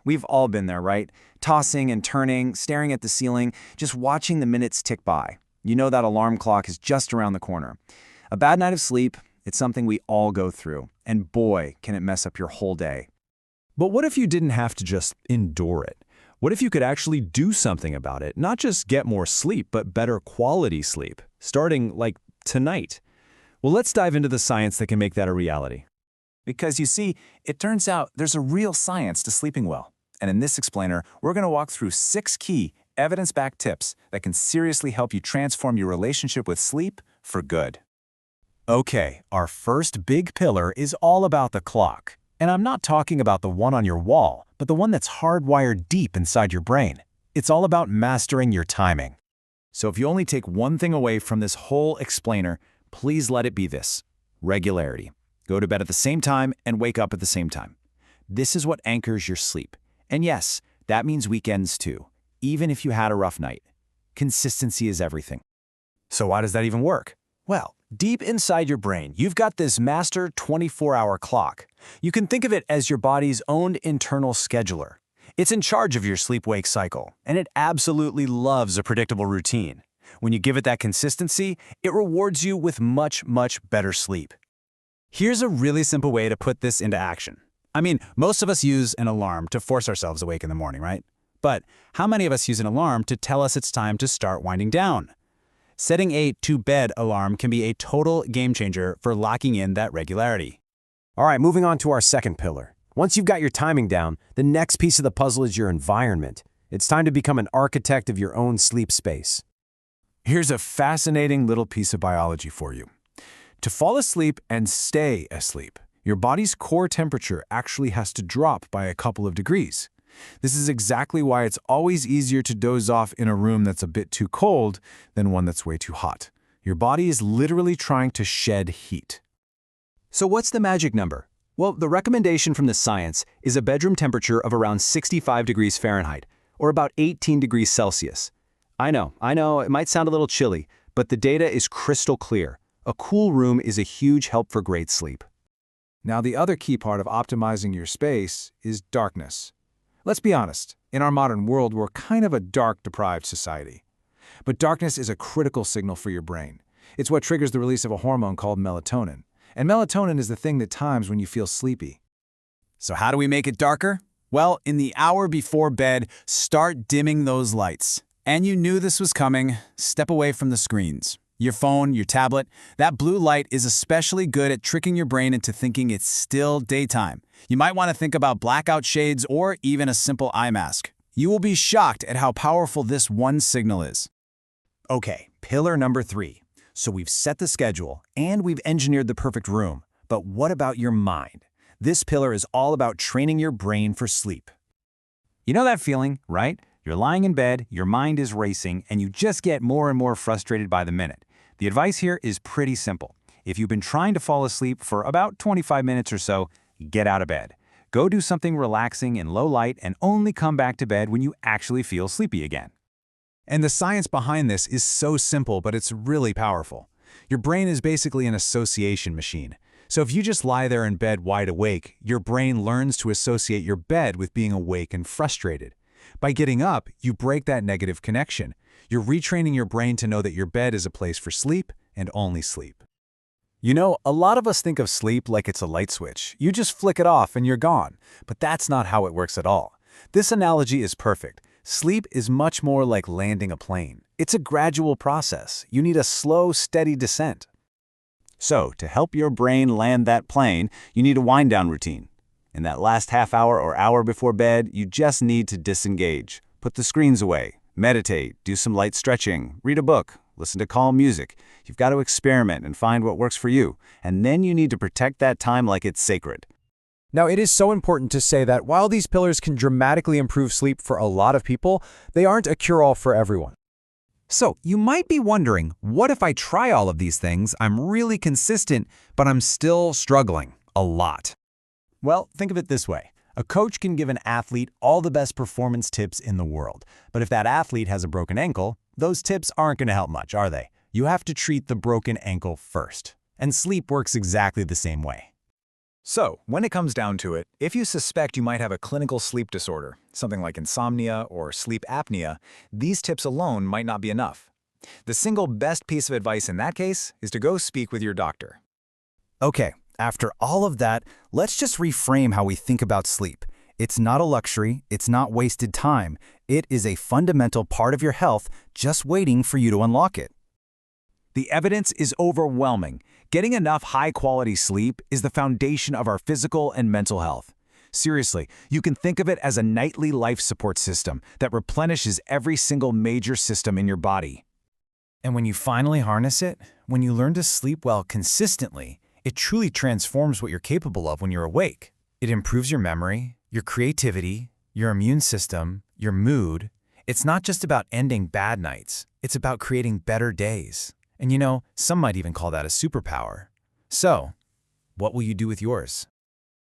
We've all been there, right? Tossing and turning, staring at the ceiling, just watching the minutes tick by. You know that alarm clock is just around the corner. A bad night of sleep, it's something we all go through, and boy, can it mess up your whole day. But what if you didn't have to just endure it? What if you could actually do something about it? Not just get more sleep, but better quality sleep, starting like tonight. Well, let's dive into the science that can make that a reality. Because you see, it turns out there's a real science to sleeping well. And in this explainer, we're going to walk through 6 key, evidence-backed tips that can seriously help you transform your relationship with sleep for good. Okay, our first big pillar is all about the clock. And I'm not talking about the one on your wall, but the one that's hardwired deep inside your brain. It's all about mastering your timing. So if you only take one thing away from this whole explainer, please let it be this: regularity. Go to bed at the same time and wake up at the same time. This is what anchors your sleep. And yes, that means weekends too, even if you had a rough night. Consistency is everything. So why does that even work? Well, deep inside your brain, you've got this master 24-hour clock. You can think of it as your body's own internal scheduler. It's in charge of your sleep-wake cycle, and it absolutely loves a predictable routine. When you give it that consistency, it rewards you with much, much better sleep. Here's a really simple way to put this into action. I mean, most of us use an alarm to force ourselves awake in the morning, right? But how many of us use an alarm to tell us it's time to start winding down? Setting a to-bed alarm can be a total game changer for locking in that regularity. All right, moving on to our second pillar. Once you've got your timing down, the next piece of the puzzle is your environment. It's time to become an architect of your own sleep space. Here's a fascinating little piece of biology for you. To fall asleep and stay asleep, your body's core temperature actually has to drop by a couple of degrees. This is exactly why it's always easier to doze off in a room that's a bit too cold than one that's way too hot. Your body is literally trying to shed heat. So what's the magic number? Well, the recommendation from the science is a bedroom temperature of around 65 degrees Fahrenheit, or about 18 degrees Celsius. I know, it might sound a little chilly, but the data is crystal clear. A cool room is a huge help for great sleep. Now, the other key part of optimizing your space is darkness. Let's be honest, in our modern world, we're kind of a dark-deprived society. But darkness is a critical signal for your brain. It's what triggers the release of a hormone called melatonin. And melatonin is the thing that times when you feel sleepy. So how do we make it darker? Well, in the hour before bed, start dimming those lights. And you knew this was coming. Step away from the screens. Your phone, your tablet, that blue light is especially good at tricking your brain into thinking it's still daytime. You might want to think about blackout shades or even a simple eye mask. You will be shocked at how powerful this one signal is. Okay, pillar number 3. So we've set the schedule and we've engineered the perfect room. But what about your mind? This pillar is all about training your brain for sleep. You know that feeling, right? You're lying in bed, your mind is racing, and you just get more and more frustrated by the minute. The advice here is pretty simple. If you've been trying to fall asleep for about 25 minutes or so, get out of bed. Go do something relaxing in low light and only come back to bed when you actually feel sleepy again. And the science behind this is so simple, but it's really powerful. Your brain is basically an association machine. So if you just lie there in bed wide awake, your brain learns to associate your bed with being awake and frustrated. By getting up, you break that negative connection. You're retraining your brain to know that your bed is a place for sleep and only sleep. You know, a lot of us think of sleep like it's a light switch. You just flick it off and you're gone. But that's not how it works at all. This analogy is perfect. Sleep is much more like landing a plane. It's a gradual process. You need a slow, steady descent. So, to help your brain land that plane, you need a wind-down routine. In that last half hour or hour before bed, you just need to disengage. Put the screens away. Meditate, do some light stretching, read a book, listen to calm music. You've got to experiment and find what works for you. And then you need to protect that time like it's sacred. Now, it is so important to say that while these pillars can dramatically improve sleep for a lot of people, they aren't a cure-all for everyone. So, you might be wondering, what if I try all of these things, I'm really consistent, but I'm still struggling a lot? Well, think of it this way. A coach can give an athlete all the best performance tips in the world. But if that athlete has a broken ankle, those tips aren't going to help much, are they? You have to treat the broken ankle first. And sleep works exactly the same way. So, when it comes down to it, if you suspect you might have a clinical sleep disorder, something like insomnia or sleep apnea, these tips alone might not be enough. The single best piece of advice in that case is to go speak with your doctor. Okay, after all of that, let's just reframe how we think about sleep. It's not a luxury, it's not wasted time. It is a fundamental part of your health just waiting for you to unlock it. The evidence is overwhelming. Getting enough high-quality sleep is the foundation of our physical and mental health. Seriously, you can think of it as a nightly life support system that replenishes every single major system in your body. And when you finally harness it, when you learn to sleep well consistently, it truly transforms what you're capable of when you're awake. It improves your memory, your creativity, your immune system, your mood. It's not just about ending bad nights. It's about creating better days. And you know, some might even call that a superpower. So, what will you do with yours?